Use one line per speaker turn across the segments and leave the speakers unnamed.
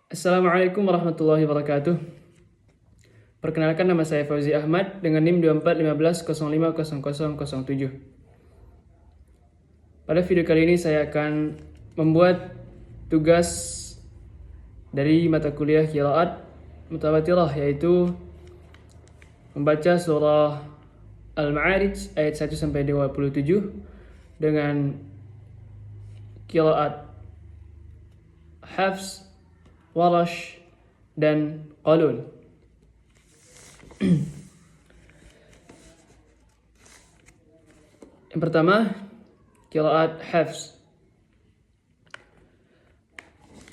Assalamualaikum warahmatullahi wabarakatuh. Perkenalkan, nama saya Fauzi Ahmad dengan NIM 2415050007. Pada video kali ini saya akan membuat tugas dari mata kuliah Qiraat Mutawatirah, yaitu membaca surah Al-Ma'arij ayat 1 sampai 27 dengan qiraat Hafs, Warash, dan Qalun. Yang pertama, qiraat Hafs.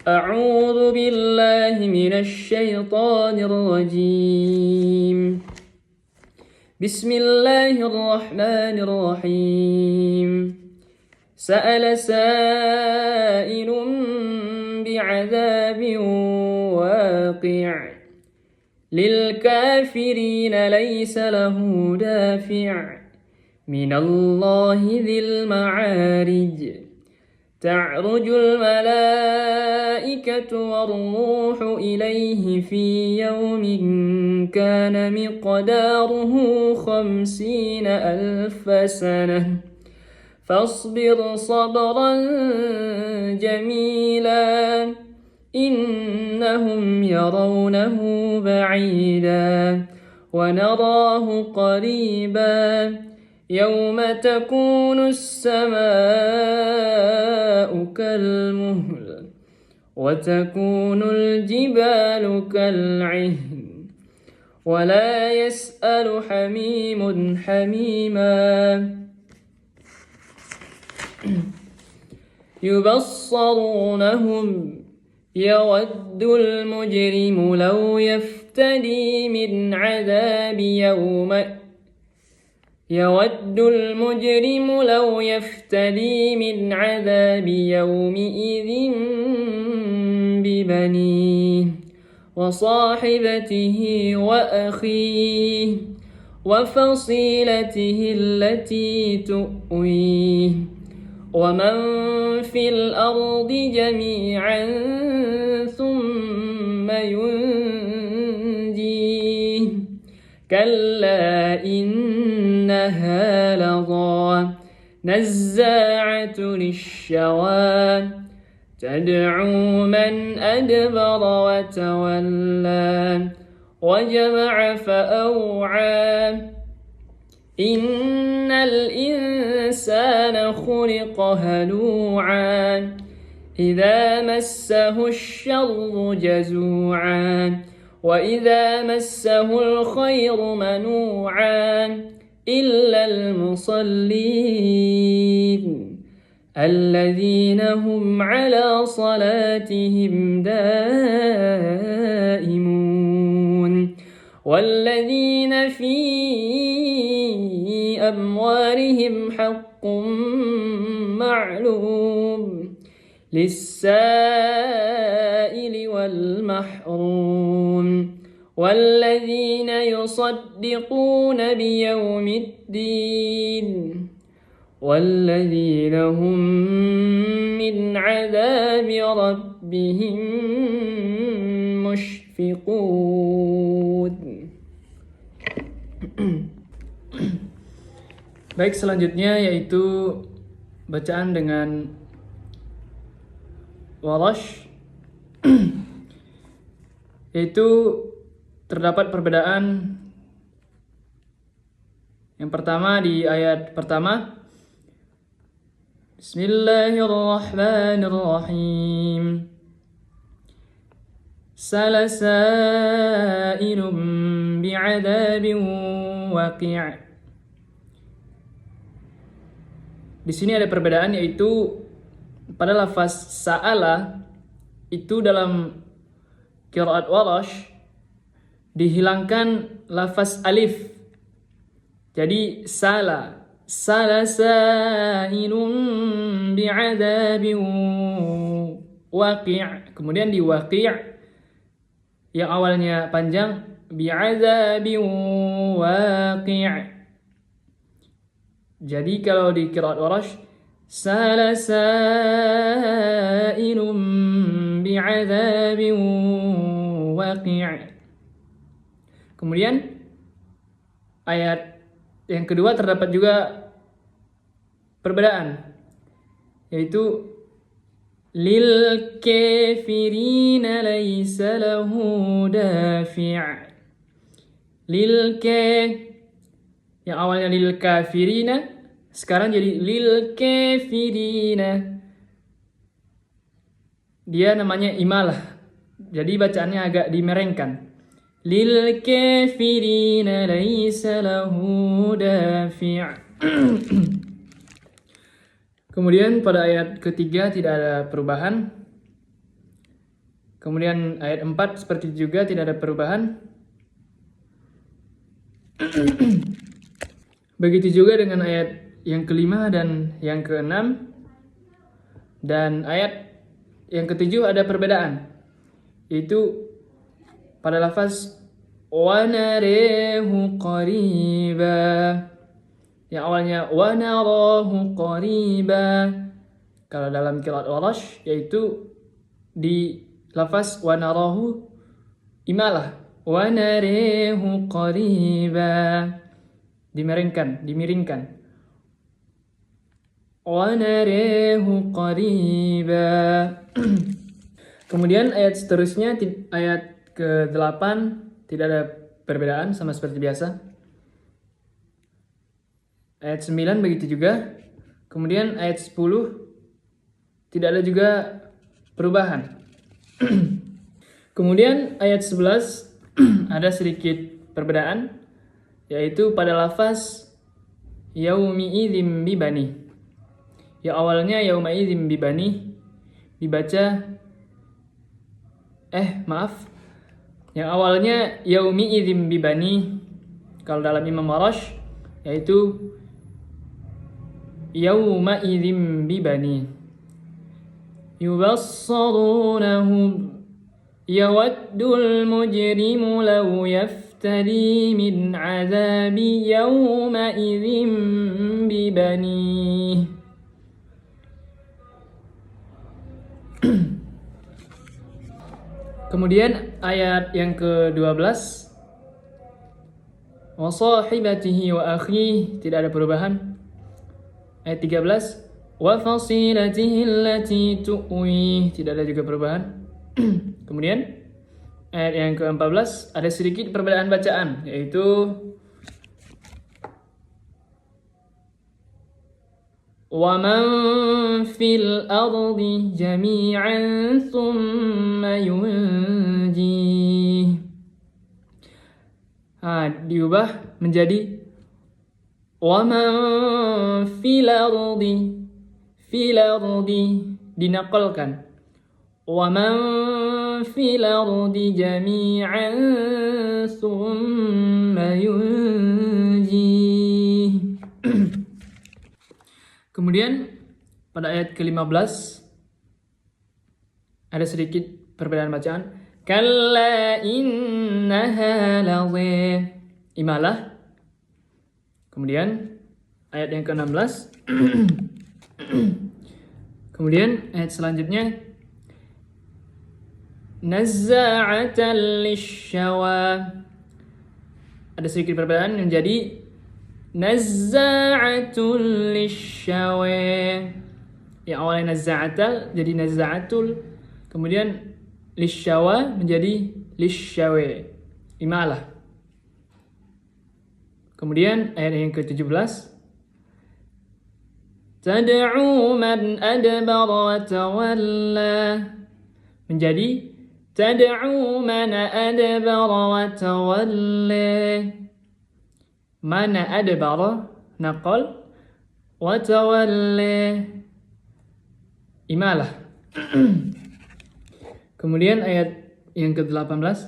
A'udzu billahi minasy syaithanir rajim. Bismillahirrahmanirrahim. Sa'ala sa'ilun bi'adzabin waqi'. للكافرين ليس له دافع من الله ذي المعارج تعرج الملائكة والروح إليه في يوم كان مقداره 50,000 سنة فاصبر صبرا جميلا إنهم يرونه بعيدا ونراه قريبا يوم تكون السماء كالمهل وتكون الجبال كالعهن ولا يسأل حميم حميما يبصرونهم يود المجرم لو يفتدي من عذاب يومئذ ببنيه وصاحبته وأخيه وفصيلته التي تؤويه ومن في الأرض جميعا ثم ينجيه كلا إنها لظى نزاعة للشوى تدعو من أدبر وتولى وجمع فأوعى إن الإنسان خلق هلوعا إذا مسه الشر جزوعا وإذا مسه الخير منوعا إلا المصلين الذين هم على صلاتهم دائمون والذين في أموالهم حق معلوم للسائل والمحروم والذين يصدقون بيوم الدين والذين هم من عذاب ربهم مشفقون. Baik, selanjutnya yaitu bacaan dengan Warash. Yaitu terdapat perbedaan. Yang pertama di ayat pertama, Bismillahirrahmanirrahim. Sa'ala sa'ilun bi'adzabin waqi'. Di sini ada perbedaan, yaitu pada lafaz sa'ala itu dalam qiraat Warash dihilangkan lafaz alif. Jadi sa'ala sa'ilun bi'adzabin waqi'. Kemudian di waqi' yang awalnya panjang bi'adzabin waqi'. Jadi kalau di qiraat Warash sa'ala sa'ilun بعذاب واقع. Kemudian ayat yang kedua terdapat juga perbedaan, yaitu lil kafirina laisa lahu dafi'. Lil yang awalnya lil kafirina sekarang jadi lil kafirina. Dia namanya imalah, jadi bacaannya agak dimerengkan. Lil kafirina laisa lahu dafi'. Kemudian pada ayat ketiga tidak ada perubahan. Kemudian ayat 4 seperti itu juga tidak ada perubahan. Begitu juga dengan ayat yang kelima dan yang keenam. Dan ayat yang ketujuh ada perbedaan, yaitu pada lafaz wa narahu qariba. Yang awalnya wa narahu qariba, kalau dalam qiraat Warash yaitu di lafaz wa narahu imalah, wa narahu qariba, dimiringkan. Wa narahu qariba. Kemudian ayat seterusnya, ayat ke-8 tidak ada perbedaan sama seperti biasa. Ayat 9 begitu juga. Kemudian ayat 10 tidak ada juga perubahan. Kemudian ayat 11 ada sedikit perbedaan, yaitu pada lafaz yaumi idzim bibani. Ya awalnya yauma idzim bibani dibaca yang awalnya yaumi idzim bibani kalau dalam Imam Warash yaitu yauma idzim bibani. Yubassarunahum yawaddul mujrimu law yaftadi min azabi yauma idzim bibani. Kemudian ayat yang ke-12 wa sahibatihi wa akhihi tidak ada perubahan. Ayat 13 wa fasilatihi allati tu'wi tidak ada juga perubahan. Kemudian ayat yang ke-14 ada sedikit perbedaan bacaan, yaitu wa man fil ardi jami'an thumma yunji. Diubah menjadi wa man fil ardi dinakalkan wa man fil ardi jami'an thumma yunji. Kemudian pada ayat ke-15 ada sedikit perbedaan bacaan. Kalla innaha ladhi imalah. Kemudian ayat yang ke-16. Kemudian ayat selanjutnya nazza'atan lisyawa. Ada sedikit perbedaan menjadi nazza'atul lisyawa. Yang awalnya nazza'atal jadi nazza'atul. Kemudian lisyawa menjadi lisyawa. Imalah. Kemudian ayat yang ke-17 tad'u man adbara wa tawalla menjadi tad'u man adbara wa tawalla. Mana adbara naqal wa tawalla imalah. Kemudian ayat yang ke-18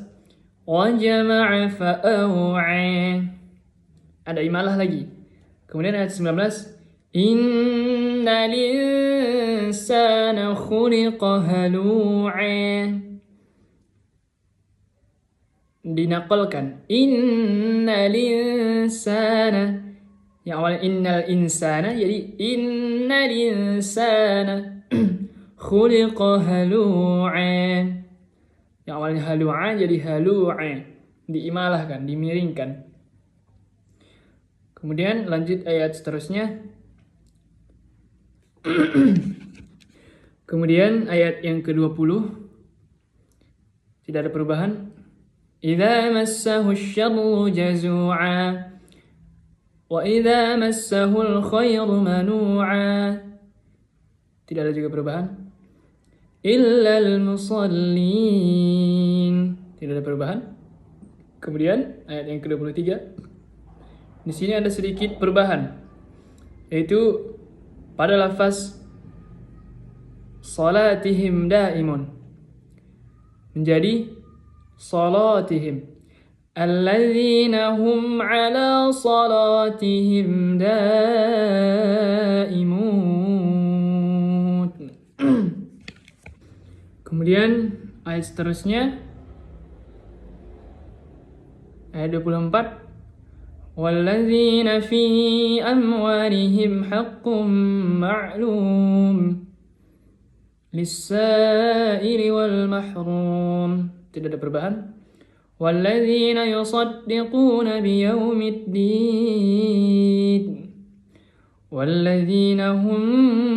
wa jama'a fa'aw'a ada imalah lagi. Kemudian ayat 19 innal insana khuliqa halu'a dinaqalkan innal insana. Yang awalnya innal insana jadi innal insana Khuliqa halu'a. Yang awalnya halu'a jadi halu'a. Diimalahkan, dimiringkan. Kemudian lanjut ayat seterusnya. Kemudian ayat yang ke-20 tidak ada perubahan. Idza massahu asy-syarru jazu'a wa idza massahu al-khairu manu'a. Tidak ada juga perubahan. Illal musallin. Tidak ada perubahan. Kemudian ayat yang ke-23. Di sini ada sedikit perubahan, yaitu pada lafaz salatihim daimun menjadi salatihim. Alladzina hum ala salatihim daimun. Kemudian ayat seterusnya ayat 24. Walladzina fi amwalihim haqqum ma'lum lis-sa'ili wal mahrum. Tidak ada perubahan. Walladzina yusaddiquna biyaumiddin walladzina hum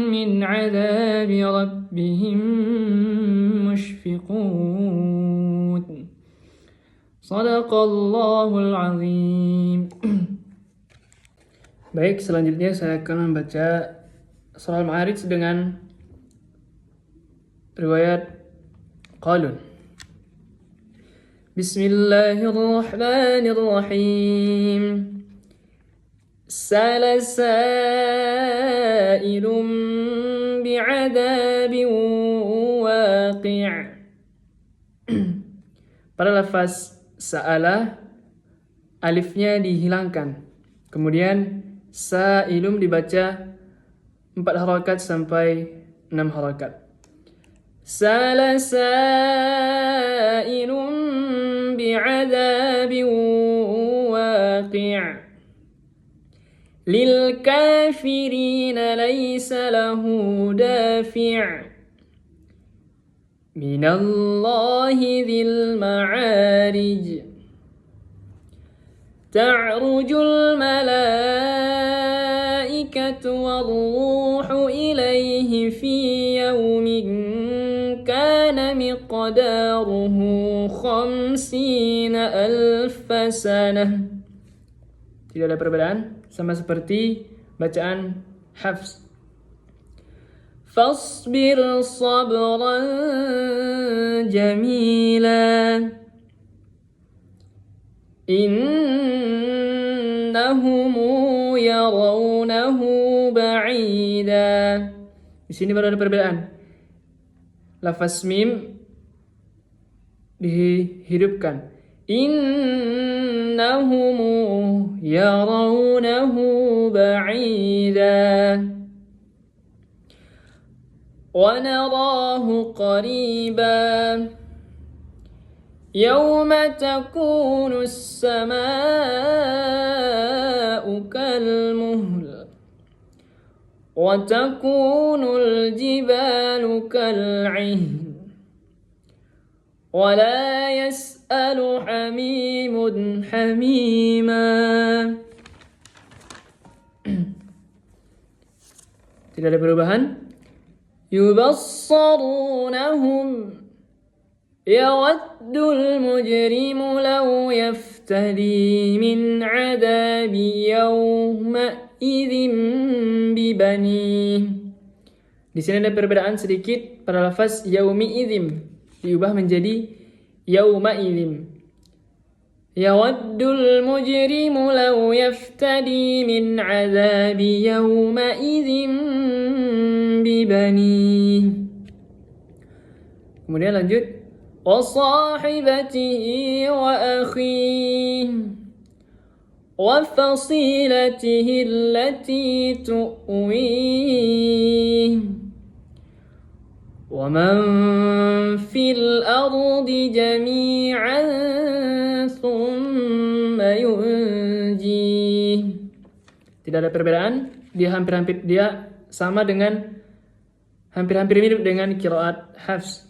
min 'adzabi rabbihim mushfiqun. Shadaqallahul azim. Baik, selanjutnya saya akan membaca surah Al-Ma'arij dengan riwayat Qalun. Bismillahirrahmanirrahim. Sa'ala sa'ilun bi'adabin waqi'. Pada lafaz sa'ala, alifnya dihilangkan. Kemudian sa'ilum dibaca 4 harakat sampai 6 harakat. Sa'ala sa'ilum bi'adabin waqi' lil kafirina laysa lahu dafi' minallahi dzil ma'arij. Ta'rujul malaikatu war-ruhu ilaihi fi yawmin kana miqdaruhu 50,000 sanah. Tidak ada perbedaan, sama seperti bacaan Hafs. Fasbir sabran jamila innahum yarawnahu ba'ida. Di sini baru ada perbedaan. Lafaz mim dihidupkan. Innahum yarawnahu ba'ida wa narahu qariba. Yawma takunu as-samaa'u kalmuhl wa takunu al-jibalu kal'ihn wa la yas'alu hamimun hamima. Tidak ada perubahan. Yubassarunahum yawaddul mujrimu law yaftadi min 'adabi yawma idzin bibani. Di sini ada perbedaan sedikit pada lafaz yaumi idzim, diubah menjadi yauma idzim. Yawaddul mujrimu law yaftadi min 'adabi yawma idzin bibani. Kemudian lanjut. Wa sahibatihi wa akhihi wa fasilatihi allati tu'wihi wa man fil ardi jami'an thumma yunjih. Tidak ada perbedaan, dia hampir-hampir dia sama dengan hampir-hampir mirip dengan qiraat Hafs.